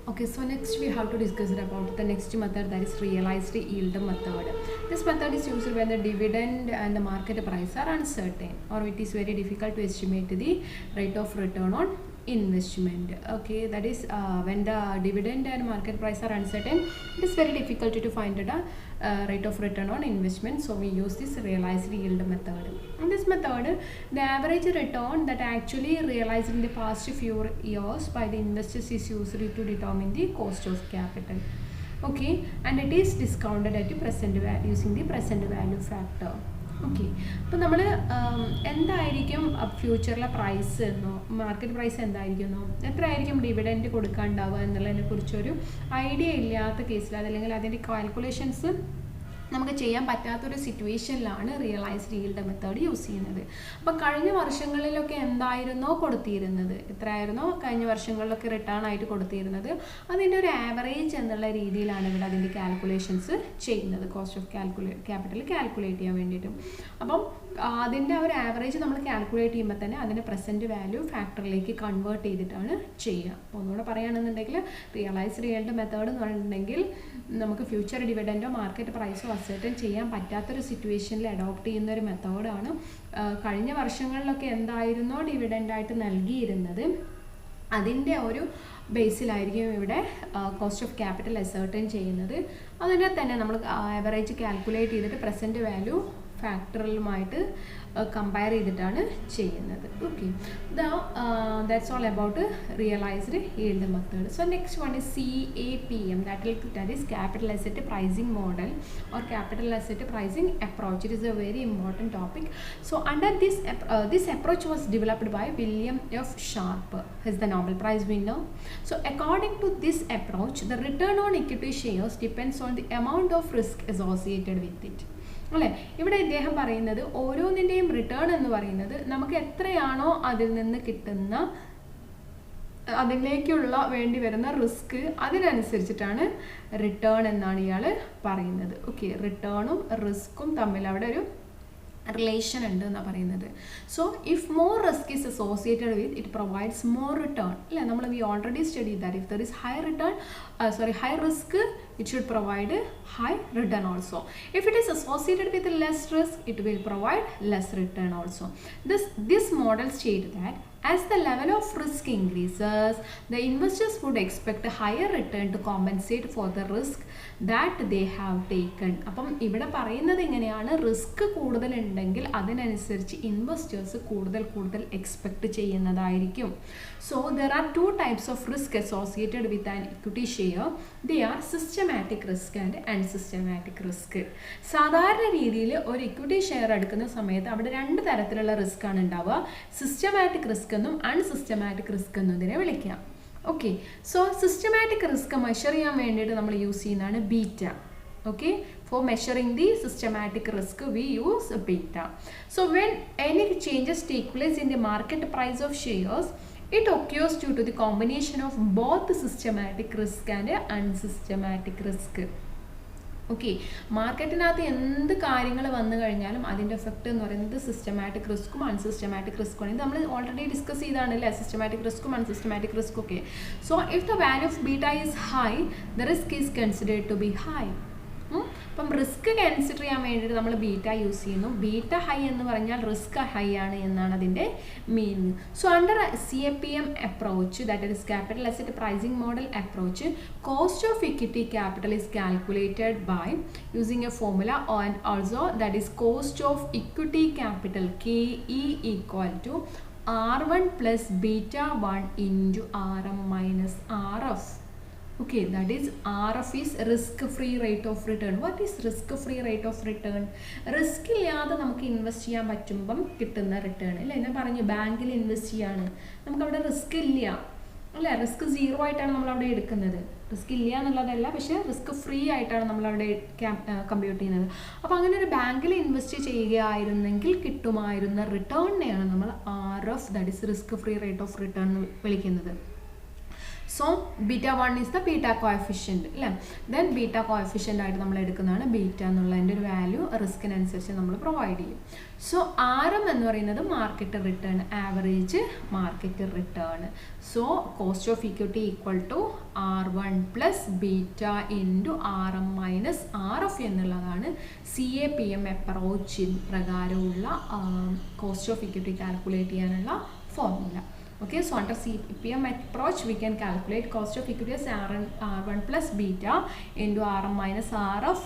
Okay, so next we have to discuss about the next method, that is realized yield method. This method is used when the dividend and the market price are uncertain, or it is very difficult to estimate the rate of return on investment. Okay, that is when the dividend and market price are uncertain, it is very difficult to find the rate of return on investment. So we use this realized yield method. In this method, the average return that actually realized in the past few years by the investors is used to determine the cost of capital. Okay, and it is discounted at the present value using the present value factor. Okay, അപ്പോൾ നമ്മൾ എന്തായിരിക്കും ഫ്യൂച്ചറിലെ price എന്നോ market price എന്തായിരിക്കുന്നോ എത്രയായിരിക്കും dividend കൊടുക്കാനുണ്ടാവുക എന്നുള്ളതിനെ കുറിച്ചൊരു idea ഇല്ലാത്ത കേസിൽ അതല്ലെങ്കിൽ അതിൻ്റെ കാൽക്കുലേഷൻസ് നമുക്ക് ചെയ്യാൻ പറ്റാത്തൊരു സിറ്റുവേഷനിലാണ് റിയലൈസ്ഡ് yield മെത്തേഡ് യൂസ് ചെയ്യുന്നത്. അപ്പോൾ കഴിഞ്ഞ വർഷങ്ങളിലൊക്കെ എന്തായിരുന്നോ കൊടുത്തിരുന്നത്, എത്രയായിരുന്നോ കഴിഞ്ഞ വർഷങ്ങളിലൊക്കെ റിട്ടേൺ ആയിട്ട് കൊടുത്തിരുന്നത്, അതിൻ്റെ ഒരു ആവറേജ് എന്നുള്ള രീതിയിലാണ് ഇവിടെ അതിൻ്റെ കാൽക്കുലേഷൻസ് ചെയ്യുന്നത്, കോസ്റ്റ് ഓഫ് ക്യാപിറ്റൽ കാൽക്കുലേറ്റ് ചെയ്യാൻ വേണ്ടിയിട്ട്. അപ്പം അതിൻ്റെ ഒരു ആവറേജ് നമ്മൾ കാൽക്കുലേറ്റ് ചെയ്യുമ്പോൾ തന്നെ അതിൻ്റെ പ്രസൻറ്റ് വാല്യൂ ഫാക്ടറിലേക്ക് കൺവേർട്ട് ചെയ്തിട്ടാണ് ചെയ്യുക. അപ്പോൾ ഒന്നുകൂടെ പറയുകയാണെന്നുണ്ടെങ്കിൽ റിയലൈസ്ഡ് yield മെത്തേഡ് എന്ന് പറഞ്ഞിട്ടുണ്ടെങ്കിൽ നമുക്ക് ഫ്യൂച്ചർ ഡിവിഡൻഡോ മാർക്കറ്റ് പ്രൈസോ അസർട്ടൻ ചെയ്യാൻ പറ്റാത്തൊരു സിറ്റുവേഷനിൽ അഡോപ്റ്റ് ചെയ്യുന്ന ഒരു മെത്തേഡാണ്. കഴിഞ്ഞ വർഷങ്ങളിലൊക്കെ എന്തായിരുന്നോ ഡിവിഡൻഡായിട്ട് നൽകിയിരുന്നത് അതിൻ്റെ ഒരു ബേസിലായിരിക്കും ഇവിടെ കോസ്റ്റ് ഓഫ് ക്യാപിറ്റൽ അസർട്ടൻ ചെയ്യുന്നത്. അതിനെ തന്നെ നമ്മൾ ആവറേജ് കാൽക്കുലേറ്റ് ചെയ്തിട്ട് പ്രസൻറ്റ് വാല്യൂ ഫാക്ടറിലുമായിട്ട് കമ്പയർ ചെയ്തിട്ടാണ് ചെയ്യുന്നത്. Okay, that's all about realised yield method. So next one is CAPM, that is capital asset pricing model or capital asset pricing approach. It is a very important topic. So under this approach was developed by William F. Sharpe, who is the Nobel Prize winner. So according to this approach, the return on equity shares depends on the amount of risk associated with it. അല്ലേ, ഇവിടെ ഇദ്ദേഹം പറയുന്നത് ഓരോന്നിൻ്റെയും return എന്ന് പറയുന്നത് നമുക്ക് എത്രയാണോ അതിൽ നിന്ന് കിട്ടുന്ന അതിലേക്കുള്ള വേണ്ടി വരുന്ന റിസ്ക് അതിനനുസരിച്ചിട്ടാണ് റിട്ടേൺ എന്നാണ് ഇയാൾ പറയുന്നത്. ഓക്കെ, റിട്ടേണും റിസ്ക്കും തമ്മിൽ അവിടെ ഒരു റിലേഷൻ ഉണ്ട് എന്നാണ് പറയുന്നത്. So if more risk is associated with it provides more return. അല്ലേ, നമ്മൾ we already study that if there is high return high risk, it should provide high return also. If it is associated with less risk, it will provide less return also. This model states that as the level of risk increases, the investors would expect a higher return to compensate for the risk that they have taken. അപ്പം ഇവിടെ പറയുന്നത് എങ്ങനെയാണ്, risk കൂടുതലുണ്ടെങ്കിൽ അതിനനുസരിച്ച് investors കൂടുതൽ expect ചെയ്യുന്നതായിരിക്കും. So there are two types of risk associated with an equity share. They are systematic risk and unsystematic risk. സാധാരണ രീതിയിൽ ഒരു ഇക്വിറ്റി ഷെയർ എടുക്കുന്ന സമയത്ത് അവിടെ രണ്ട് തരത്തിലുള്ള റിസ്ക് ആണ് ഉണ്ടാവുക. സിസ്റ്റമാറ്റിക് റിസ്ക് എന്നും അൺസിസ്റ്റമാറ്റിക് റിസ്ക് എന്നും ഇതിനെ വിളിക്കാം. Okay, so systematic risk measure ചെയ്യാൻ വേണ്ടിയിട്ട് നമ്മൾ യൂസ് ചെയ്യുന്നതാണ് beta. Okay, for measuring the systematic risk we use beta. So when any changes take place in the market price of shares, it occurs due to the combination of both systematic risk and unsystematic risk. Okay, മാർക്കറ്റിനകത്ത് എന്ത് കാര്യങ്ങൾ വന്നു കഴിഞ്ഞാലും അതിൻ്റെ effect എന്ന് പറയുന്നത് systematic റിസ്ക്കും അൺസിസ്റ്റമാറ്റിക് റിസ്ക്കും ആണ്. ഇത് നമ്മൾ ഓൾറെഡി ഡിസ്കസ് ചെയ്താണല്ലേ സിസ്റ്റമാറ്റിക് റിസ്ക്കും അൺസിസ്റ്റമാറ്റിക് റിസ്ക്കും ഒക്കെ. So if the value of beta is high, the risk is considered to be high. അപ്പം റിസ്ക് കൺസിഡർ ചെയ്യാൻ വേണ്ടിയിട്ട് നമ്മൾ ബീറ്റ യൂസ് ചെയ്യുന്നു. ബീറ്റ ഹൈ എന്ന് പറഞ്ഞാൽ റിസ്ക് ഹൈ ആണ് എന്നാണ് അതിൻ്റെ meaning. So under CAPM approach, that is capital asset pricing model approach, cost of equity capital is calculated by using a formula and also that is cost of equity capital KE equal to R1 plus β1 into RM minus RF. Okay, that is RF is risk-free rate of return. What is risk-free rate of return? Risk ഇല്ലാതെ നമുക്ക് invest ചെയ്യാൻ പറ്റുമ്പം കിട്ടുന്ന return. അല്ലേ, ഞാൻ പറഞ്ഞു ബാങ്കിൽ invest ചെയ്യാണ്, നമുക്കവിടെ റിസ്ക് ഇല്ല അല്ലേ, റിസ്ക് 0 ആയിട്ടാണ് നമ്മളവിടെ എടുക്കുന്നത്. റിസ്ക് ഇല്ല എന്നുള്ളതല്ല, പക്ഷേ റിസ്ക് ഫ്രീ ആയിട്ടാണ് നമ്മളവിടെ കമ്പ്യൂട്ട് ചെയ്യുന്നത്. അപ്പോൾ അങ്ങനെ ഒരു ബാങ്കിൽ ഇൻവെസ്റ്റ് ചെയ്യുകയായിരുന്നെങ്കിൽ കിട്ടുമായിരുന്ന റിട്ടേണിനെയാണ് നമ്മൾ RF, that is risk free rate of return എന്ന് വിളിക്കുന്നത്. So beta 1 is the beta coefficient അല്ലേ. ദെൻ ബീറ്റ കോഎഫിഷ്യൻ്റ് ആയിട്ട് നമ്മൾ എടുക്കുന്നതാണ് ബീറ്റ എന്നുള്ളതിൻ്റെ ഒരു വാല്യൂ റിസ്കിനനുസരിച്ച് നമ്മൾ പ്രൊവൈഡ് ചെയ്യും. സോ RM എന്ന് പറയുന്നത് market return, average market return. So cost of equity equal to R1 plus beta into RM minus RF എന്നുള്ളതാണ് CAPM അപ്രോച്ചിൻ പ്രകാരമുള്ള കോസ്റ്റ് ഓഫ് ഇക്വിറ്റി കാൽക്കുലേറ്റ് ചെയ്യാനുള്ള formula. Okay, so under CPM approach we can calculate cost of equity as R1 plus beta into RM minus RF.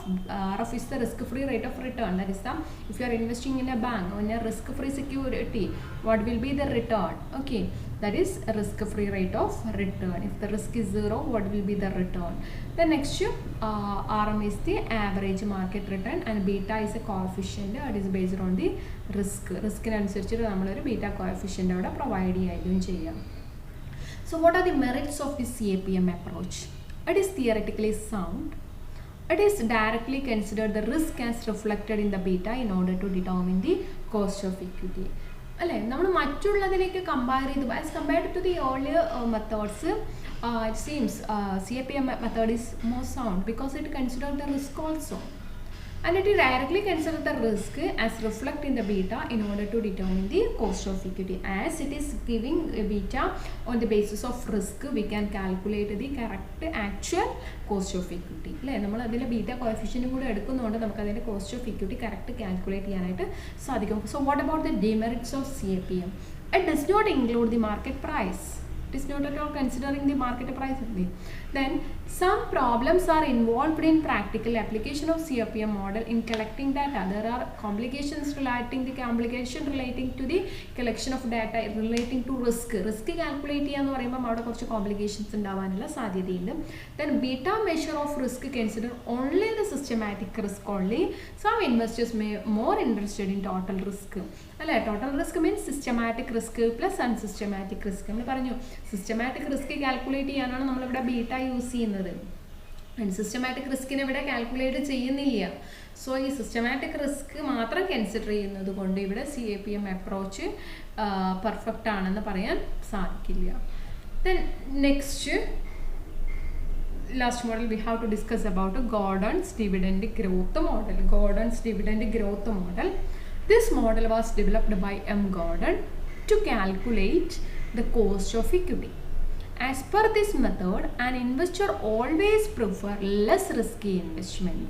RF is the risk-free rate of return. That is the, if you are investing in a bank in a risk-free security, what will be the return? Okay, that is a risk-free rate of return. If the risk is 0, what will be the return? The next RM is the average market return and beta is a coefficient. That is based on the risk. Risk അനുസരിച്ചിട്ട് നമ്മളൊരു beta coefficient അവിടെ provide ചെയ്യുകയും ചെയ്യാം. So what are the merits of this CAPM approach? It is theoretically sound. It is directly considered the risk as reflected in the beta in order to determine the cost of equity. അല്ലേ, നമ്മൾ മറ്റുള്ളതിലേക്ക് compare ചെയ്ത് as compared to the earlier methods it seems CAPM method is more sound because it considers the risk also. And it directly considers the risk as reflect in the beta in order to determine the cost of equity. As it is giving a beta on the basis of risk, we can calculate the correct actual cost of equity. അല്ലേ, നമ്മൾ അതിൽ beta കോഎഫിഷ്യൻറ്റും കൂടെ എടുക്കുന്നതുകൊണ്ട് നമുക്ക് അതിൻ്റെ cost of equity correct calculate ചെയ്യാനായിട്ട് സാധിക്കും. So what about the demerits of CAPM? It does not include the market price. It is not at all considering the market price only. Then some problems are involved in practical application of CAPM model in collecting data. There are complication relating to the collection of data relating to risk. Risk calculate ചെയ്യാന്ന് പറയുമ്പോൾ അവിടെ കുറച്ച് complications ഉണ്ടാവാനുള്ള സാധ്യതയുണ്ട്. Then beta measure of risk consider only the systematic risk only. Some investors may more interested in total risk. അല്ലേ, total risk means systematic risk plus unsystematic risk. നമ്മൾ പറഞ്ഞു systematic risk calculate ചെയ്യാനാണ് നമ്മളിവിടെ beta use ചെയ്യുന്നത്. Unsystematic റിസ്കിനെ ഇവിടെ calculate ചെയ്യുന്നില്ല. So ഈ systematic risk മാത്രം കൺസിഡർ ചെയ്യുന്നത് കൊണ്ട് ഇവിടെ CAPM അപ്രോച്ച് പെർഫെക്റ്റ് ആണെന്ന് പറയാൻ സാധിക്കില്ല. Then next last model we have to discuss about Gordon's dividend growth model. Gordon's dividend growth model. This model was developed by M. Gordon to calculate the cost of equity. As per this method, an investor always prefers less risky investment.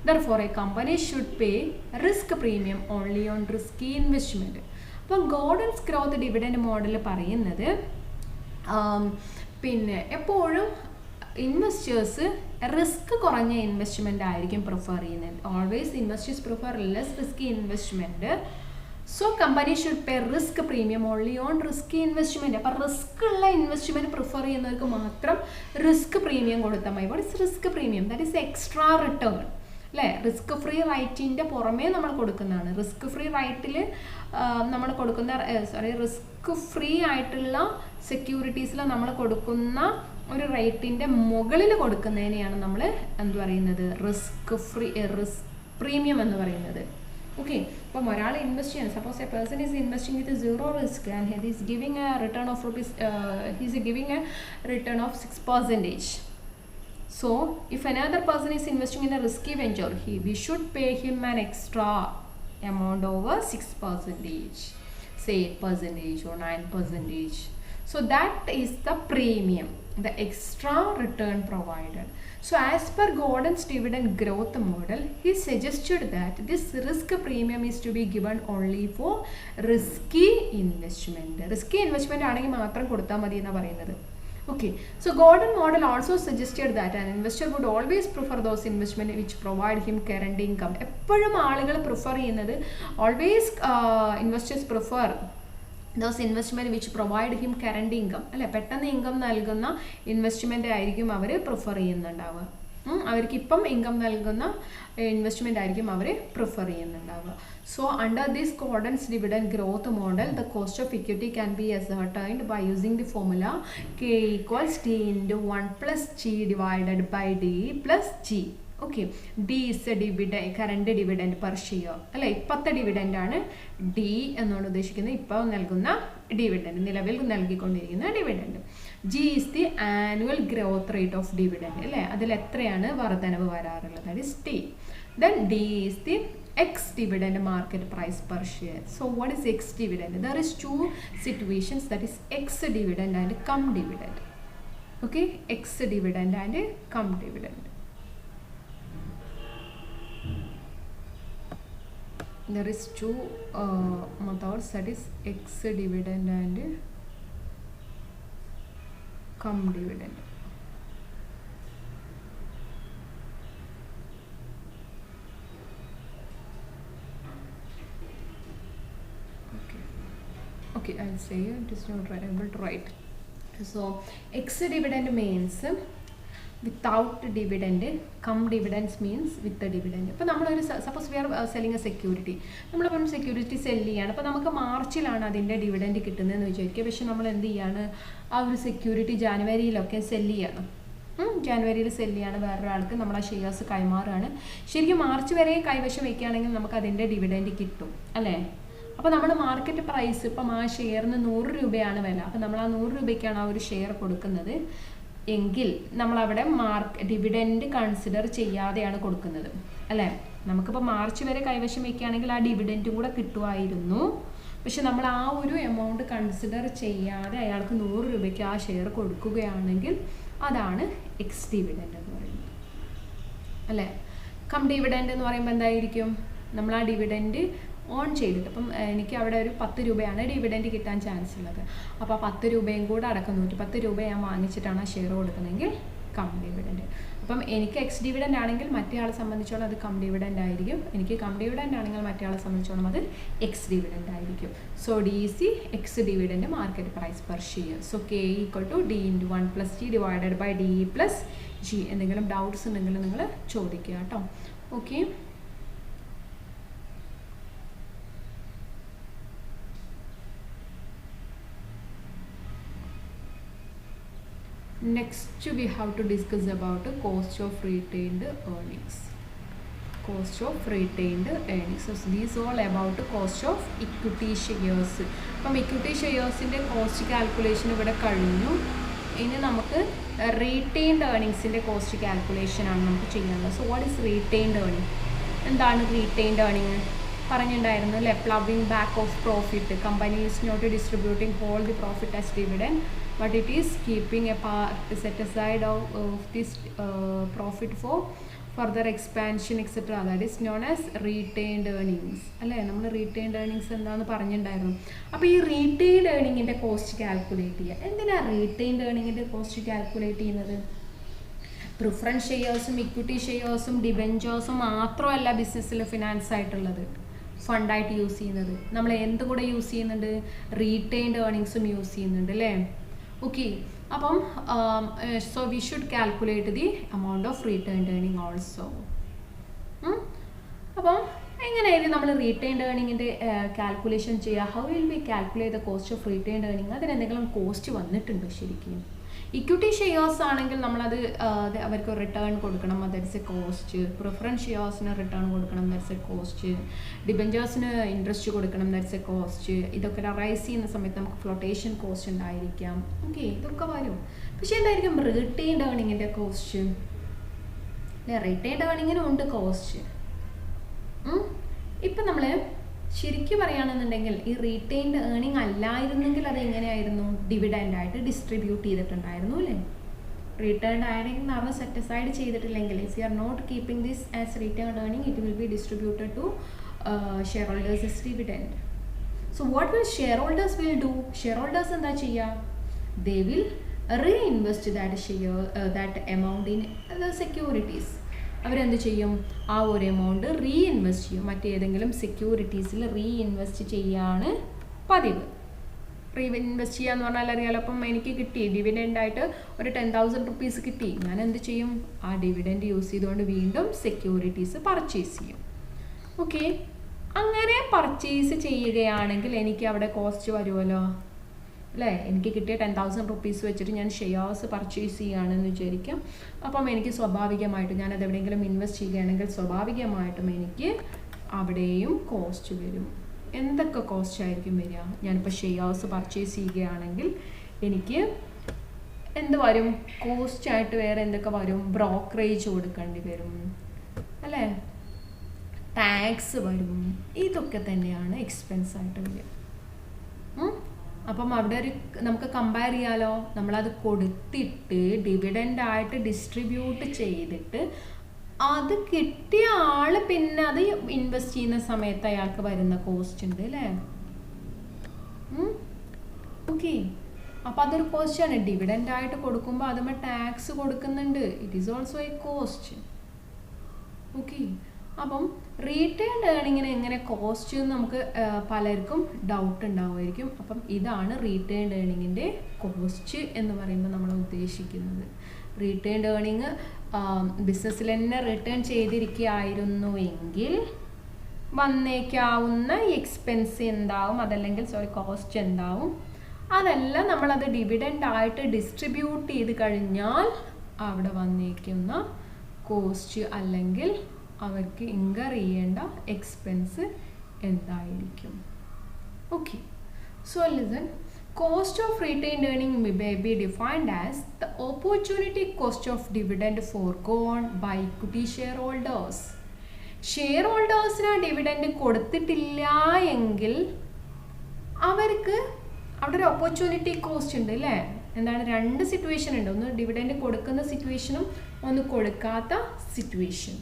Therefore, a company should pay risk premium only on risky investment. അപ്പോൾ Gordon's growth dividend model പറയുന്നത് പിന്നെ എപ്പോഴും investors risk കുറഞ്ഞ investment ആയിരിക്കും prefer ചെയ്യുന്നത്. Always investors prefer less risky investment. So company should pay risk premium only on risky investment. അപ്പോൾ risk ഉള്ള investment prefer ചെയ്യുന്നവർക്ക് മാത്രം റിസ്ക് പ്രീമിയം കൊടുത്താൽ മതി. What is risk premium? That is extra return അല്ലേ. Risk free റൈറ്റിൻ്റെ പുറമേ നമ്മൾ കൊടുക്കുന്നതാണ്. റിസ്ക് ഫ്രീ റൈറ്റിൽ നമ്മൾ കൊടുക്കുന്ന റിസ്ക് ഫ്രീ ആയിട്ടുള്ള സെക്യൂരിറ്റീസിൽ നമ്മൾ കൊടുക്കുന്ന ഒരു റേറ്റിൻ്റെ മുകളിൽ കൊടുക്കുന്നതിനെയാണ് നമ്മൾ എന്ത് പറയുന്നത്, റിസ്ക് പ്രീമിയം എന്ന് പറയുന്നത്. ഓക്കെ, അപ്പം ഒരാൾ ഇൻവെസ്റ്റ് ചെയ്യാൻ, suppose A person is investing with 0 risk and he is giving A return of $6%. So if another person is investing in a risky venture, we should pay him an extra amount over 6%, say 8% or 9%. So that is the premium, the extra return provided. So as per Gordon's dividend growth model, he suggested that this risk premium is to be given only for risky investment. Risky investment ആണെങ്കിൽ മാത്രം കൊടുത്താൽ മതി എന്നാണ് പറയുന്നത്. Okay, so Gordon model also suggested that an investor would always prefer those investment which provide him current income. എപ്പോഴും ആളുകൾ prefer ചെയ്യുന്നത്, always investors prefer those investment which provide him current income അല്ലേ, പെട്ടെന്ന് ഇൻകം നൽകുന്ന investment ആയിരിക്കും അവർ prefer ചെയ്യുന്നുണ്ടാവുക. അവർക്ക് ഇപ്പം income നൽകുന്ന ഇൻവെസ്റ്റ്മെൻ്റ് ആയിരിക്കും അവർ prefer ചെയ്യുന്നുണ്ടാവുക. So under this Gordon's dividend growth model, the cost of equity can be ascertained by using the formula K equals T into 1 plus G divided by D plus G. Okay, D is a dividend, current dividend per share അല്ലേ. ഇപ്പോഴത്തെ dividend ആണ് D എന്നാണ് ഉദ്ദേശിക്കുന്നത്, ഇപ്പോൾ നൽകുന്ന dividend, നിലവിൽ നൽകിക്കൊണ്ടിരിക്കുന്ന dividend. G is the annual growth rate of dividend അല്ലേ, അതിൽ എത്രയാണ് വർധനവ് വരാറുള്ളത്, that is T. Then D is the ex dividend market price per share. So what is ex dividend? There is two situations, that is ex dividend and cum dividend. Okay, ex dividend and cum dividend. There is two methods, that is ex dividend and cum dividend. Okay, I'll say it is not able to write. So ex dividend means without dividend, cum dividends means with dividend. ഇപ്പോൾ നമ്മളൊരു suppose we are selling a security, നമ്മളിപ്പം security sell ചെയ്യാണ്, അപ്പോൾ നമുക്ക് മാർച്ചിലാണ് അതിൻ്റെ dividend കിട്ടുന്നതെന്ന് വിചാരിക്കുക. പക്ഷെ നമ്മൾ എന്ത് ചെയ്യാണ്, ആ ഒരു സെക്യൂരിറ്റി ജാനുവരിയിലൊക്കെ സെല്ല് ചെയ്യാണ്, ജാനുവരിയിൽ സെല്ല് ചെയ്യാണ്, വേറൊരാൾക്ക് നമ്മൾ ആ ഷെയർസ് കൈമാറുകയാണ്. ശരിക്കും മാർച്ച് വരെ കൈവശം വയ്ക്കുകയാണെങ്കിൽ നമുക്ക് അതിൻ്റെ ഡിവിഡൻഡ് കിട്ടും അല്ലേ. അപ്പോൾ നമ്മൾ മാർക്കറ്റ് പ്രൈസ് ഇപ്പം ആ ഷെയറിന് 100 രൂപയാണ് വില, അപ്പോൾ നമ്മൾ ആ 100 രൂപയ്ക്കാണ് ആ ഒരു ഷെയർ കൊടുക്കുന്നത് എങ്കിൽ നമ്മളവിടെ ഡിവിഡൻഡ് കൺസിഡർ ചെയ്യാതെയാണ് കൊടുക്കുന്നത് അല്ലേ. നമുക്കിപ്പോൾ മാർച്ച് വരെ കൈവശം വയ്ക്കുകയാണെങ്കിൽ ആ ഡിവിഡൻറ്റും കൂടെ കിട്ടുമായിരുന്നു. പക്ഷെ നമ്മൾ ആ ഒരു എമൗണ്ട് കൺസിഡർ ചെയ്യാതെ അയാൾക്ക് 100 രൂപയ്ക്ക് ആ ഷെയർ കൊടുക്കുകയാണെങ്കിൽ അതാണ് എക്സ് ഡിവിഡൻഡ് എന്ന് പറയുന്നത് അല്ലേ. കം ഡിവിഡൻഡ് എന്ന് പറയുമ്പോൾ എന്തായിരിക്കും, നമ്മൾ ആ ഡിവിഡൻഡ് ഓൺ ചെയ്തിട്ട്, അപ്പം എനിക്ക് അവിടെ ഒരു 10 രൂപയാണ് ഡിവിഡൻഡ് കിട്ടാൻ ചാൻസ് ഉള്ളത്, അപ്പോൾ 10 രൂപയും കൂടെ അടക്കം 110 രൂപ ഞാൻ വാങ്ങിച്ചിട്ടാണ് ആ ഷെയർ കൊടുക്കുന്നതെങ്കിൽ കം ഡിവിഡൻഡ്. അപ്പം എനിക്ക് എക്സ് ഡിവിഡൻഡ് ആണെങ്കിൽ മറ്റേ ആളെ സംബന്ധിച്ചോളം അത് കം ഡിവിഡൻഡ് ആയിരിക്കും, എനിക്ക് കം ഡിവിഡൻഡ് ആണെങ്കിൽ മറ്റേ ആളെ സംബന്ധിച്ചോളം അത് എക്സ് ഡിവിഡൻഡ് ആയിരിക്കും. So D C ex dividend market price per share. So K equal to D into 1 + T divided by D plus G. എന്തെങ്കിലും ഡൗട്ട്സ് ഉണ്ടെങ്കിൽ നിങ്ങൾ ചോദിക്കുക കേട്ടോ. Okay, next we have to discuss about cost of retained earnings. Cost of retained earnings. So these all about cost of equity shares. അപ്പം equity sharesന്റെ cost calculation ഇവിടെ കഴിഞ്ഞു. ഇനി നമുക്ക് റീറ്റെയിൻഡ് ഏർണിങ്സിൻ്റെ കോസ്റ്റ് കാൽക്കുലേഷൻ ആണ് നമുക്ക് ചെയ്യാനുള്ളത്. So what is retained earning? എന്താണ് retained earning? പറഞ്ഞിട്ടുണ്ടായിരുന്നു അല്ലേ, ploughing back of profit. Company is not distributing whole the profit as dividend, but it is keeping a part set aside of this profit for further expansion etc. That is known as retained earnings അല്ലേ. നമ്മൾ retained earnings എന്താണെന്ന് പറഞ്ഞിട്ടുണ്ടായിരുന്നു. അപ്പോൾ ഈ retained ഏർണിങ്ങിൻ്റെ cost calculate ചെയ്യുക. എന്തിനാണ് retained ഏർണിങ്ങിൻ്റെ cost calculate ചെയ്യുന്നത്? Preference ഷെയർസും equity ഷെയർസും ഡിബെഞ്ചേഴ്സും മാത്രമല്ല ബിസിനസ്സിൽ ഫിനാൻസ് ആയിട്ടുള്ളത്, ഫണ്ടായിട്ട് യൂസ് ചെയ്യുന്നത്. നമ്മൾ എന്ത് കൂടെ യൂസ് ചെയ്യുന്നുണ്ട്? റീറ്റെയിൻഡ് ഏർണിങ്സും യൂസ് ചെയ്യുന്നുണ്ട് അല്ലേ. ഓക്കെ, അപ്പം so we should calculate the amount of retained earning also. അപ്പം എങ്ങനെയായാലും നമ്മൾ റീറ്റെയിൻഡ് ഏർണിങ്ങിൻ്റെ കാൽക്കുലേഷൻ ചെയ്യുക. How will be calculate the cost of retained earning? അതിനെന്തെങ്കിലും കോസ്റ്റ് വന്നിട്ടുണ്ടോ ശരിക്കും? ഇക്വിറ്റി ഷെയർസ് ആണെങ്കിൽ നമ്മളത് അവർക്ക് റിട്ടേൺ കൊടുക്കണം, ദാറ്റ്സ് എ കോസ്റ്റ്. പ്രിഫറൻസ് ഷെയർസിന് റിട്ടേൺ കൊടുക്കണം, ദാറ്റ്സ് എ കോസ്റ്റ്. ഡിബെഞ്ചേഴ്സിന് ഇൻട്രസ്റ്റ് കൊടുക്കണം, ദാറ്റ്സ് എ കോസ്റ്റ്. ഇതൊക്കെ റൈസ് ചെയ്യുന്ന സമയത്ത് നമുക്ക് ഫ്ലോട്ടേഷൻ കോസ്റ്റ് ഉണ്ടായിരിക്കാം. ഓക്കെ, ഇതൊക്കെ വരും. പക്ഷേ എന്തായിരിക്കും റീറ്റെയിൻഡ് ഏർണിങ്ങിൻ്റെ കോസ്റ്റ്? അല്ലേ, റീറ്റെയിൻഡ് ഏർണിങ്ങിനും ഉണ്ട് കോസ്റ്റ്. ഇപ്പം നമ്മൾ ശരിക്കും പറയുകയാണെന്നുണ്ടെങ്കിൽ ഈ റീറ്റെയിൻഡ് ഏർണിംഗ് അല്ലായിരുന്നെങ്കിൽ അത് എങ്ങനെയായിരുന്നു? ഡിവിഡൻഡ് ആയിട്ട് ഡിസ്ട്രിബ്യൂട്ട് ചെയ്തിട്ടുണ്ടായിരുന്നു അല്ലേ. റീറ്റേൺഡ് ഏർണിംഗ് എന്ന് പറഞ്ഞാൽ സെറ്റ് അസൈഡ് ചെയ്തിട്ടില്ലെങ്കിൽ, if you are not keeping this as retained earning, it will be distributed to shareholders as dividend. So what will shareholders will do? Shareholders എന്താ ചെയ്യുക? They will reinvest that amount in the securities. അവരെന്ത് ചെയ്യും? ആ ഒരു amount reinvest ചെയ്യും, മറ്റേതെങ്കിലും സെക്യൂരിറ്റീസിൽ reinvest ചെയ്യാണ് പതിവ്. റീഇൻവെസ്റ്റ് ചെയ്യുക എന്ന് പറഞ്ഞാൽ അറിയാലോ. അപ്പം എനിക്ക് കിട്ടി ഡിവിഡൻഡായിട്ട് ഒരു 10,000 rupees കിട്ടി, ഞാൻ എന്ത് ചെയ്യും? ആ ഡിവിഡൻഡ് യൂസ് ചെയ്തുകൊണ്ട് വീണ്ടും സെക്യൂരിറ്റീസ് പർച്ചേസ് ചെയ്യും. ഓക്കെ, അങ്ങനെ പർച്ചേസ് ചെയ്യുകയാണെങ്കിൽ എനിക്ക് അവിടെ കോസ്റ്റ് വരുമല്ലോ അല്ലേ. എനിക്ക് കിട്ടിയ 10,000 rupees വെച്ചിട്ട് ഞാൻ ഷെയർസ് പർച്ചേസ് ചെയ്യുകയാണെന്ന് വിചാരിക്കാം. അപ്പം എനിക്ക് സ്വാഭാവികമായിട്ടും ഞാനത് എവിടെയെങ്കിലും ഇൻവെസ്റ്റ് ചെയ്യുകയാണെങ്കിൽ സ്വാഭാവികമായിട്ടും എനിക്ക് അവിടെയും കോസ്റ്റ് വരും. എന്തൊക്കെ കോസ്റ്റ് ആയിരിക്കും വരിക? ഞാനിപ്പോൾ ഷെയർസ് പർച്ചേസ് ചെയ്യുകയാണെങ്കിൽ എനിക്ക് എന്ത് വരും? കോസ്റ്റ് ആയിട്ട് വേറെ എന്തൊക്കെ വരും? ബ്രോക്കറേജ് കൊടുക്കേണ്ടി വരും അല്ലേ, ടാക്സ് വരും, ഇതൊക്കെ തന്നെയാണ് എക്സ്പെൻസ് ആയിട്ട് വരിക. അപ്പം അവിടെ ഒരു നമുക്ക് കമ്പയർ ചെയ്യാലോ, നമ്മളത് കൊടുത്തിട്ട് ഡിവിഡൻ്റ് ആയിട്ട് ഡിസ്ട്രിബ്യൂട്ട് ചെയ്തിട്ട് അത് കിട്ടിയ ആള് പിന്നെ അത് ഇൻവെസ്റ്റ് ചെയ്യുന്ന സമയത്ത് അയാൾക്ക് വരുന്ന കോസ്റ്റ് ഉണ്ട് അല്ലേ. ഓക്കെ, അപ്പം അതൊരു കോസ്റ്റാണ്. ഡിവിഡൻ്റ് ആയിട്ട് കൊടുക്കുമ്പോൾ അതുമ്പോൾ ടാക്സ് കൊടുക്കുന്നുണ്ട്. It is also A cost. Okay, അപ്പം റീറ്റെയിൻഡ് ഏർണിങ്ങിന് എങ്ങനെ കോസ്റ്റ് നമുക്ക് പലർക്കും ഡൗട്ട് ഉണ്ടാവുമായിരിക്കും. അപ്പം ഇതാണ് റീറ്റെയിൻഡ് ഏർണിങ്ങിൻ്റെ കോസ്റ്റ് എന്ന് പറയുമ്പോൾ നമ്മൾ ഉദ്ദേശിക്കുന്നത്. റീറ്റെയിൻഡ് ഏർണിങ് ബിസിനസ്സിൽ തന്നെ റിട്ടേൺ ചെയ്തിരിക്കുകയായിരുന്നു എങ്കിൽ വന്നേക്കാവുന്ന എക്സ്പെൻസ് എന്താവും, അതല്ലെങ്കിൽ കോസ്റ്റ് എന്താവും, അതെല്ലാം നമ്മളത് ഡിവിഡൻ്റ് ആയിട്ട് ഡിസ്ട്രിബ്യൂട്ട് ചെയ്ത് കഴിഞ്ഞാൽ അവിടെ വന്നേക്കുന്ന കോസ്റ്റ് അല്ലെങ്കിൽ അവർക്ക് ഇൻകർ ചെയ്യേണ്ട എക്സ്പെൻസ് എന്തായിരിക്കും. Okay, so listen. Cost of retained earning may be defined as the opportunity cost of dividend foregone by equity shareholders. Share ഹോൾഡേഴ്സിന് ഡിവിഡൻഡ് കൊടുത്തിട്ടില്ല എങ്കിൽ അവർക്ക് അവിടെ ഒരു ഓപ്പർച്യൂണിറ്റി കോസ്റ്റ് ഉണ്ട് അല്ലേ. എന്താണ്? രണ്ട് സിറ്റുവേഷൻ ഉണ്ട്. ഒന്ന് ഡിവിഡൻഡ് കൊടുക്കുന്ന സിറ്റുവേഷനും ഒന്ന് കൊടുക്കാത്ത സിറ്റുവേഷൻ.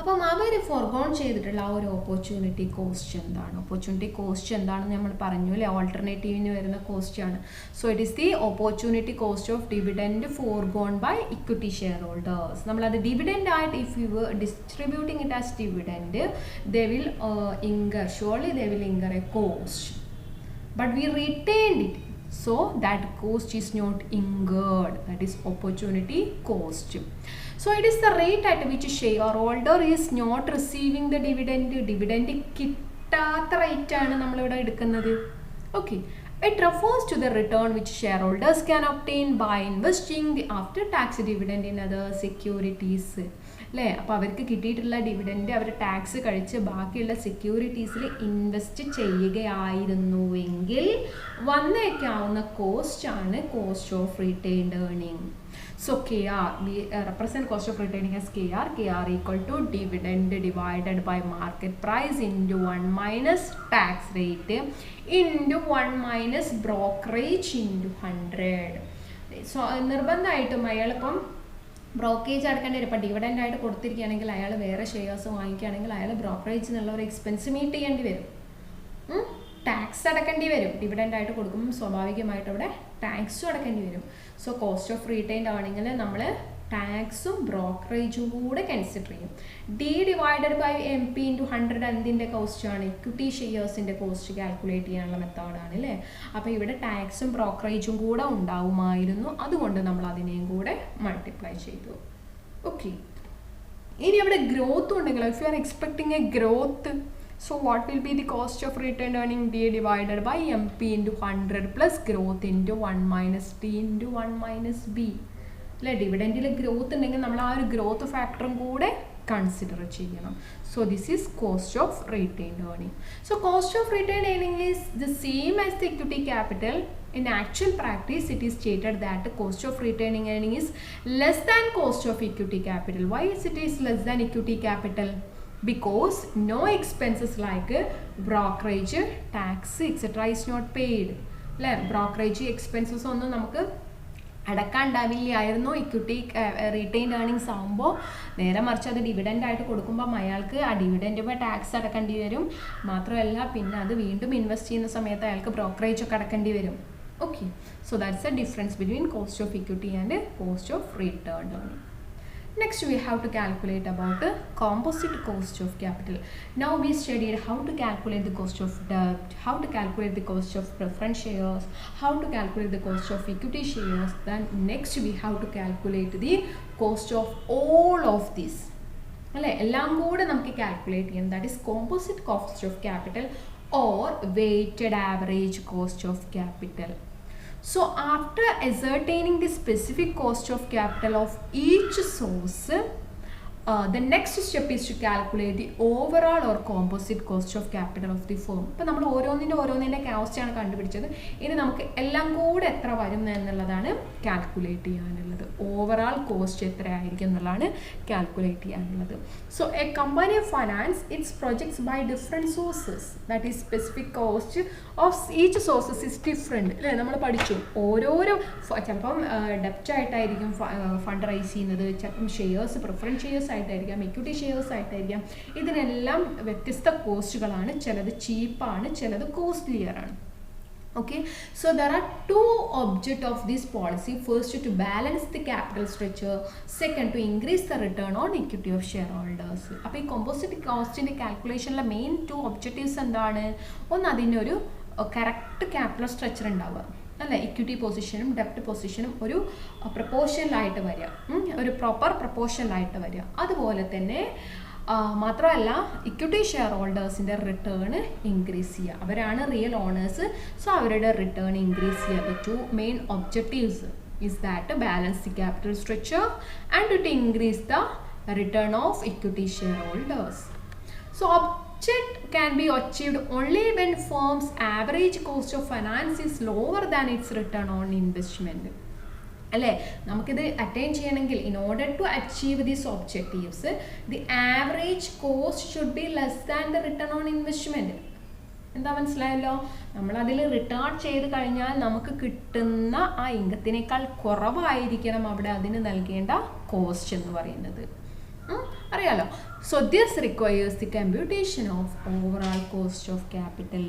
അപ്പം അവർ ഫോർഗോൺ ചെയ്തിട്ടുള്ള ആ ഒരു ഓപ്പർച്യൂണിറ്റി കോസ്റ്റ് എന്താണ്? ഓപ്പർച്യൂണിറ്റി കോസ്റ്റ് എന്താണെന്ന് നമ്മൾ പറഞ്ഞു അല്ലേ, ഓൾട്ടർനേറ്റീവിന് വരുന്ന കോസ്റ്റ് ആണ്. So it is the opportunity cost of dividend foregone by equity share holders. നമ്മളത് ഡിവിഡൻഡ് ആയിട്ട് if you distributing it as dividend they will incur, surely they will incur a cost, but we retained it. So that cost is not incurred. That is opportunity cost. So it is the rate at which shareholder is not receiving the dividend. Dividend കിട്ടാത്ത rate ആണ് നമ്മളിവിടെ എടുക്കുന്നത്. Okay. It refers to the return which shareholders can obtain by investing the after tax dividend in other securities. അല്ലേ, അപ്പോൾ അവർക്ക് കിട്ടിയിട്ടുള്ള dividend അവർ tax കഴിച്ച് ബാക്കിയുള്ള സെക്യൂരിറ്റീസിൽ ഇൻവെസ്റ്റ് ചെയ്യുകയായിരുന്നുവെങ്കിൽ വന്നേക്കാവുന്ന കോസ്റ്റാണ് cost of retained earning. So KR, we represent cost of retaining as KR. KR equal to dividend divided by market price into 1 minus tax rate into 1 minus brokerage into 100. So നിർബന്ധമായിട്ടും അയാളിപ്പം brokerage അടക്കേണ്ടി വരും. ഇപ്പം dividend ആയിട്ട് കൊടുത്തിരിക്കുകയാണെങ്കിൽ അയാൾ വേറെ shares വാങ്ങിക്കുകയാണെങ്കിൽ അയാൾ brokerage എന്നുള്ള ഒരു എക്സ്പെൻസ് മീറ്റ് ചെയ്യേണ്ടി വരും, ടാക്സ് അടക്കേണ്ടി വരും. ഡിവിഡൻ്റ് ആയിട്ട് കൊടുക്കുമ്പോൾ സ്വാഭാവികമായിട്ട് അവിടെ ടാക്സും അടക്കേണ്ടി വരും. സോ കോസ്റ്റ് ഓഫ് റീറ്റെയിൻഡ് ഏർണിങ്ങിൽ നമ്മൾ ടാക്സും ബ്രോക്കറേജും കൂടെ കൺസിഡർ ചെയ്യും. D divided by MP into 100 എന്തിൻ്റെ കോസ്റ്റാണ്? ഇക്വിറ്റി ഷെയർസിൻ്റെ കോസ്റ്റ് കാൽക്കുലേറ്റ് ചെയ്യാനുള്ള മെത്തേഡാണ് അല്ലേ. അപ്പോൾ ഇവിടെ ടാക്സും ബ്രോക്കറേജും കൂടെ ഉണ്ടാവുമായിരുന്നു, അതുകൊണ്ട് നമ്മൾ അതിനെയും കൂടെ മൾട്ടിപ്ലൈ ചെയ്തു. ഓക്കെ, ഇനി അവിടെ ഗ്രോത്ത് ഉണ്ടെങ്കിലോ, if you are expecting A growth, so what will be the cost of retained earning? D divided by MP into 100 plus growth into 1 minus T into 1 minus B. അല്ലേ, ഡിവിഡൻറ്റിൽ growth ഉണ്ടെങ്കിൽ നമ്മൾ ആ ഒരു growth ഫാക്ടറും കൂടെ consider ചെയ്യണം. So this is cost of retained earning. So cost of retained earning is the same as the equity capital. In actual practice, it is stated that the cost of retaining earning is less than cost of equity capital. Why is it is less than equity capital? Because no expenses like brokerage, tax, etc. is not paid. അല്ലേ, brokerage expenses ഒന്നും നമുക്ക് അടക്കാണ്ടാവില്ലായിരുന്നു equity retained earnings ആകുമ്പോൾ. നേരെ മറിച്ച് അത് dividend ആയിട്ട് കൊടുക്കുമ്പം അയാൾക്ക് ആ ഡിവിഡൻറ്റുമ്പോൾ ടാക്സ് അടക്കേണ്ടി വരും. മാത്രമല്ല പിന്നെ അത് വീണ്ടും ഇൻവെസ്റ്റ് ചെയ്യുന്ന സമയത്ത് അയാൾക്ക് ബ്രോക്കറേജ് ഒക്കെ അടക്കേണ്ടി വരും. Okay, so that's the difference between cost of equity and cost of retained earning. Next we have to calculate about the composite cost of capital. Now we studied how to calculate the cost of debt, how to calculate the cost of preference shares, how to calculate the cost of equity shares. Then next we have to calculate the cost of all of this. അല്ലേ, എല്ലാം കൂടെ നമുക്ക് calculate ചെയ്യാം. That is composite cost of capital or weighted average cost of capital. So after ascertaining the specific cost of capital of each source, the next step is to calculate the overall or composite cost of capital of the firm. ഇപ്പോൾ നമ്മൾ ഓരോന്നിൻ്റെ കോസ്റ്റാണ് കണ്ടുപിടിച്ചത്. ഇനി നമുക്ക് എല്ലാം കൂടെ എത്ര വരും എന്നുള്ളതാണ് കാൽക്കുലേറ്റ് ചെയ്യാനുള്ളത്. ഓവറാൾ കോസ്റ്റ് എത്രയായിരിക്കും എന്നുള്ളതാണ് കാൽക്കുലേറ്റ് ചെയ്യാനുള്ളത്. So a company finance its projects by different sources. That is specific cost of each sources is different അല്ലേ. നമ്മൾ പഠിച്ചു ഓരോരോ ചിലപ്പം ഡെപ്റ്റ് ആയിട്ടായിരിക്കും ഫണ്ട് റൈസ് ചെയ്യുന്നത്, ചിലപ്പം ഷെയർസ് പ്രിഫറൻസ് ഷെയർസ് ആയിട്ടായിരിക്കാം, ഇക്വിറ്റി ഷെയർസ് ആയിട്ടായിരിക്കാം. ഇതിനെല്ലാം വ്യത്യസ്ത കോസ്റ്റുകളാണ്. ചിലത് ചീപ്പാണ്, ചിലത് കോസ്റ്റ്ലിയർ ആണ്. Okay, so there are two objects of this policy. First, to balance the capital structure. Second, to increase the return on equity of shareholders. അപ്പോൾ ഈ കോമ്പോസിറ്റ് കോസ്റ്റിൻ്റെ കാൽക്കുലേഷനിലെ മെയിൻ ടു ഒബ്ജക്റ്റീവ്സ് എന്താണ്? ഒന്ന് അതിനൊരു കറക്റ്റ് ക്യാപിറ്റൽ സ്ട്രക്ചർ ഉണ്ടാവുക അല്ലേ, equity പൊസിഷനും ഡെപ്റ്റ് പൊസിഷനും ഒരു പ്രപ്പോർഷനിലായിട്ട് വരിക, ഒരു പ്രോപ്പർ പ്രപ്പോർഷനിലായിട്ട് വരിക. അതുപോലെ തന്നെ മാത്രമല്ല ഇക്വിറ്റി ഷെയർ ഹോൾഡേഴ്സിൻ്റെ റിട്ടേൺ ഇൻക്രീസ് ചെയ്യുക. അവരാണ് റിയൽ ഓണേഴ്സ്. സോ അവരുടെ റിട്ടേൺ ഇൻക്രീസ് ചെയ്യുക. The two main objectives is that to balance the capital structure and to increase the return of equity shareholders. So object can be achieved only when firm's average cost of finance is lower than its return on investment. അല്ലേ, നമുക്കിത് attain ചെയ്യണമെങ്കിൽ in order to achieve these objectives the average cost should be less than the return on investment. എന്താ മനസ്സിലായല്ലോ? നമ്മളതിൽ return ചെയ്ത് കഴിഞ്ഞാൽ നമുക്ക് കിട്ടുന്ന ആ ഇൻകത്തിനേക്കാൾ കുറവായിരിക്കണം അവിടെ അതിന് നൽകേണ്ട കോസ്റ്റ് എന്ന് പറയുന്നത്. അറിയാലോ. So this requires the computation of overall cost of capital.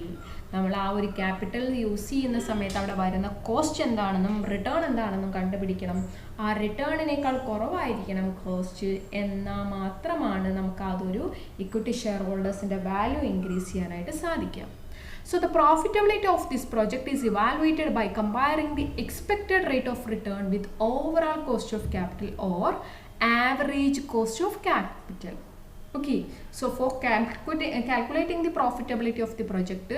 നമ്മൾ ആ ഒരു ക്യാപിറ്റൽ യൂസ് ചെയ്യുന്ന സമയത്ത് അവിടെ വരുന്ന കോസ്റ്റ് എന്താണെന്നും റിട്ടേൺ എന്താണെന്നും കണ്ടുപിടിക്കണം. ആ റിട്ടേണിനേക്കാൾ കുറവായിരിക്കണം കോസ്റ്റ്, എന്നാൽ മാത്രമാണ് നമുക്ക് അതൊരു ഇക്വിറ്റി ഷെയർ ഹോൾഡേഴ്സിൻ്റെ വാല്യൂ ഇൻക്രീസ് ചെയ്യാനായിട്ട് സാധിക്കാം. So the profitability of this project is evaluated by comparing the expected rate of return with overall cost of capital or average cost of capital. Okay, so for calculating the profitability of the project,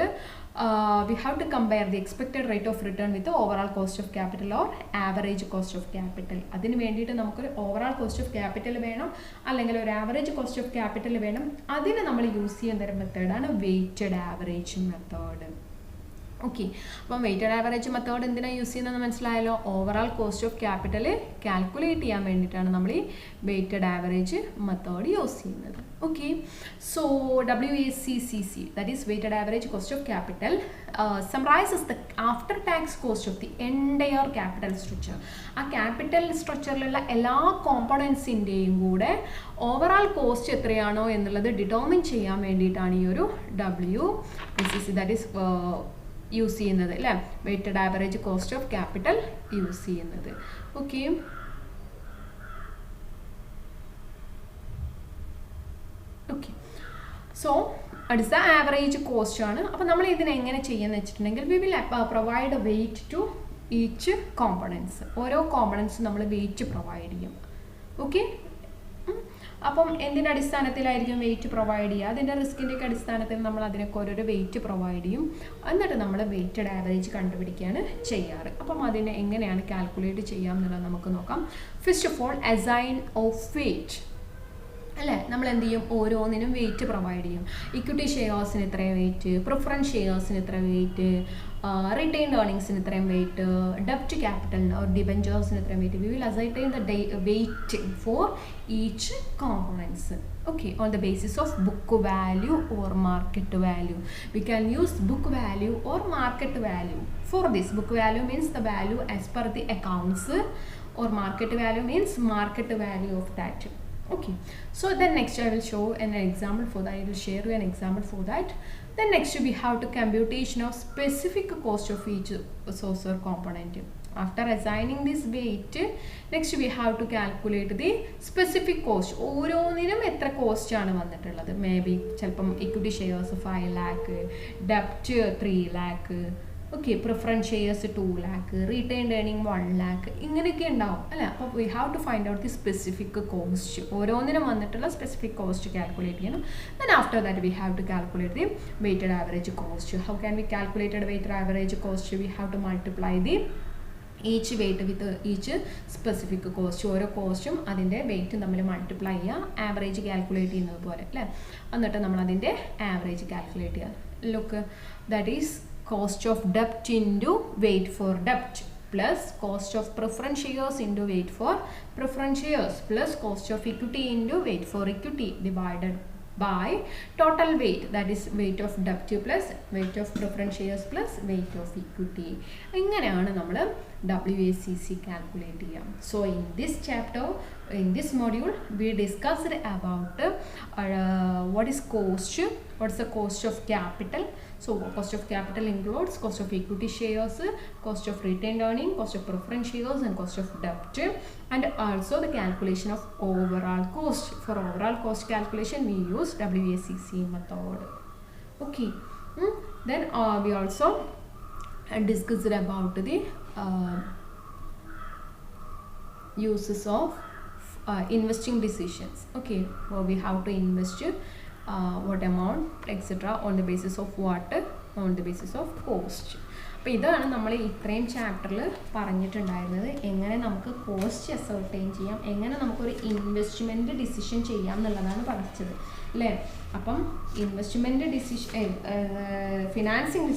we have to compare the expected rate of return with the overall cost of capital or average cost of capital. അതിന് വേണ്ടിയിട്ട് നമുക്കൊരു overall cost of capital വേണം, അല്ലെങ്കിൽ ഒരു average cost of capital വേണം. അതിന് നമ്മൾ use ചെയ്യുന്ന ഒരു മെത്തേഡാണ് വെയ്റ്റഡ് ആവറേജ് മെത്തേഡ്. ഓക്കെ, അപ്പം വെയ്റ്റഡ് ആവറേജ് മെത്തേഡ് എന്തിനാണ് യൂസ് ചെയ്യുന്നതെന്ന് മനസ്സിലായല്ലോ. Overall cost of capital calculate ചെയ്യാൻ വേണ്ടിയിട്ടാണ് നമ്മൾ ഈ വെയ്റ്റഡ് ആവറേജ് മെത്തേഡ് യൂസ് ചെയ്യുന്നത്. Okay, so WACCC, that is weighted average cost of capital, summarizes the after tax cost of the entire capital structure. ആ capital സ്ട്രക്ചറിലുള്ള എല്ലാ കോമ്പണൻസിൻ്റെയും കൂടെ ഓവറാൾ കോസ്റ്റ് എത്രയാണോ എന്നുള്ളത് ഡിറ്റർമിൻ ചെയ്യാൻ വേണ്ടിയിട്ടാണ് ഈ ഒരു WACC, that is യൂസ് ചെയ്യുന്നത് അല്ലേ, weighted average cost of capital use ചെയ്യുന്നത്. ഓക്കെ, ഓക്കെ, സോ അടുത്ത ആവറേജ് കോസ്റ്റ് ആണ്. അപ്പോൾ നമ്മൾ ഇതിനെ എങ്ങനെ ചെയ്യുന്നത് വെച്ചിട്ടുണ്ടെങ്കിൽ we will provide weight to each components. ഓരോ കോമ്പണൻസും നമ്മൾ വെയ്റ്റ് പ്രൊവൈഡ് ചെയ്യും. ഓക്കെ, അപ്പം എന്തിൻ്റെ അടിസ്ഥാനത്തിലായിരിക്കും വെയിറ്റ് പ്രൊവൈഡ് ചെയ്യുക? അതിൻ്റെ റിസ്കിൻ്റെയൊക്കെ അടിസ്ഥാനത്തിൽ നമ്മൾ അതിനൊക്കെ ഓരോരോ വെയിറ്റ് പ്രൊവൈഡ് ചെയ്യും. എന്നിട്ട് നമ്മൾ വെയ്റ്റഡ് ആവറേജ് കണ്ടുപിടിക്കുകയാണ് ചെയ്യാറ്. അപ്പം അതിനെ എങ്ങനെയാണ് കാൽക്കുലേറ്റ് ചെയ്യാം എന്നുള്ളത് നമുക്ക് നോക്കാം. First of all assign of weight അല്ലേ, നമ്മൾ എന്ത് ചെയ്യും? ഓരോന്നിനും വെയിറ്റ് പ്രൊവൈഡ് ചെയ്യും. ഇക്വിറ്റി ഷെയർസിന് ഇത്രയും വെയിറ്റ്, പ്രിഫറൻസ് ഷെയർസിന് ഇത്ര വെയിറ്റ്, റിട്ടൈൻഡ് ഏർണിങ്സിന് ഇത്രയും വെയിറ്റ്, ഡെപ്റ്റ് ക്യാപിറ്റലിന് ഓർ ഡിബെഞ്ചേഴ്സിന് ഇത്രയും weight. We will assign the weight for each components. Okay, on the basis of book value or market value. We can use book value or market value. For this, book value means the value as per the accounts, or market value means market value of that. Okay, so then next I will show an example for that. I will share you an example for that. Then next we have to computation of specific cost of each source or component. After assigning this weight, next we have to calculate the specific cost. ഓരോന്നിനും എത്ര cost ആണ് വന്നിട്ടുള്ളത്. Maybe ചിലപ്പം equity shares 5 lakh, ഡെപ്റ്റ് 3 lakh, okay, preference shares 2 lakh, retained earning 1 lakh, ഇങ്ങനെയൊക്കെ ഉണ്ടാവും അല്ലേ. അപ്പോൾ we have to find out the specific cost. ഓരോന്നിനും വന്നിട്ടുള്ള സ്പെസിഫിക് കോസ്റ്റ് കാൽക്കുലേറ്റ് ചെയ്യണം. Then after that we have to calculate the weighted average cost. How can we calculated weighted average cost? We have to multiply the each weight with each specific cost, ഓരോ കോസ്റ്റും അതിൻ്റെ വെയിറ്റും തമ്മിൽ multiply ചെയ്യുക, average calculate ചെയ്യുന്നത് പോലെ അല്ലേ. എന്നിട്ട് നമ്മൾ അതിൻ്റെ ആവറേജ് കാൽക്കുലേറ്റ് ചെയ്യുക. Look that is cost of ഡെപ്റ്റ് into wait for ഡെപ്റ്റ് plus cost of preference shares into weight for preference shares plus cost of equity into weight for equity divided by total weight, that is weight of debt plus weight of preference shares plus weight of equity. ഇങ്ങനെയാണ് നമ്മൾ WACC calculate ചെയ്യുക. So in this chapter, in this module, we discussed about what is cost, what's the cost of capital. So cost of capital includes cost of equity shares, cost of retained earning, cost of preference shares and cost of debt, and also the calculation of overall cost. For overall cost calculation we use WACC method. Okay. Then we also discussed about the uses of investing decisions. Okay, well, we have to invest what amount etc. on the basis of what, on the basis of cost. അപ്പോൾ ഇതാണ് നമ്മൾ ഇത്രയും ചാപ്റ്ററിൽ പറഞ്ഞിട്ടുണ്ടായിരുന്നത്. എങ്ങനെ നമുക്ക് cost ascertain ചെയ്യാം, എങ്ങനെ നമുക്കൊരു ഇൻവെസ്റ്റ്മെൻറ്റ് ഡിസിഷൻ ചെയ്യാം എന്നുള്ളതാണ് പഠിച്ചത് അല്ലേ. അപ്പം ഇൻവെസ്റ്റ്മെൻറ്റ് ഡിസിഷൻ, ഫിനാൻസിങ്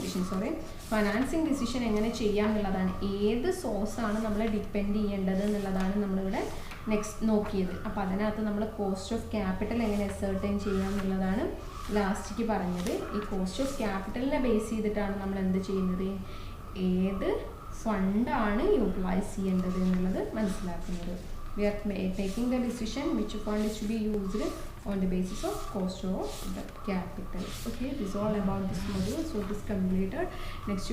ഡിസിഷൻ എങ്ങനെ ചെയ്യാം എന്നുള്ളതാണ്, ഏത് സോഴ്സാണ് നമ്മൾ ഡിപ്പെൻഡ് ചെയ്യേണ്ടത് എന്നുള്ളതാണ് നമ്മളിവിടെ നെക്സ്റ്റ് നോക്കിയത്. അപ്പോൾ അതിനകത്ത് നമ്മൾ കോസ്റ്റ് ഓഫ് ക്യാപിറ്റൽ എങ്ങനെ അസർട്ടൈൻ ചെയ്യാം എന്നുള്ളതാണ് ലാസ്റ്റിക്ക് പറഞ്ഞത്. ഈ കോസ്റ്റ് ഓഫ് ക്യാപിറ്റലിനെ ബേസ് ചെയ്തിട്ടാണ് നമ്മൾ എന്ത് ചെയ്യുന്നത്, ഏത് ഫണ്ടാണ് യൂട്ടിലൈസ് ചെയ്യേണ്ടത് എന്നുള്ളത് മനസ്സിലാക്കുന്നത്. We are taking the decision which fund is to be used on the basis of cost of the capital. Okay, this is all about this module. So it is completed. Next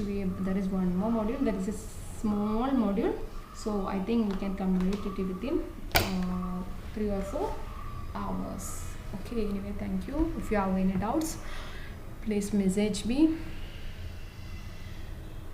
there is one more module, that is a small module. So I think we can complete it within 3 or 4 hours. Okay, anyway, thank you. If you have any doubts, please message me.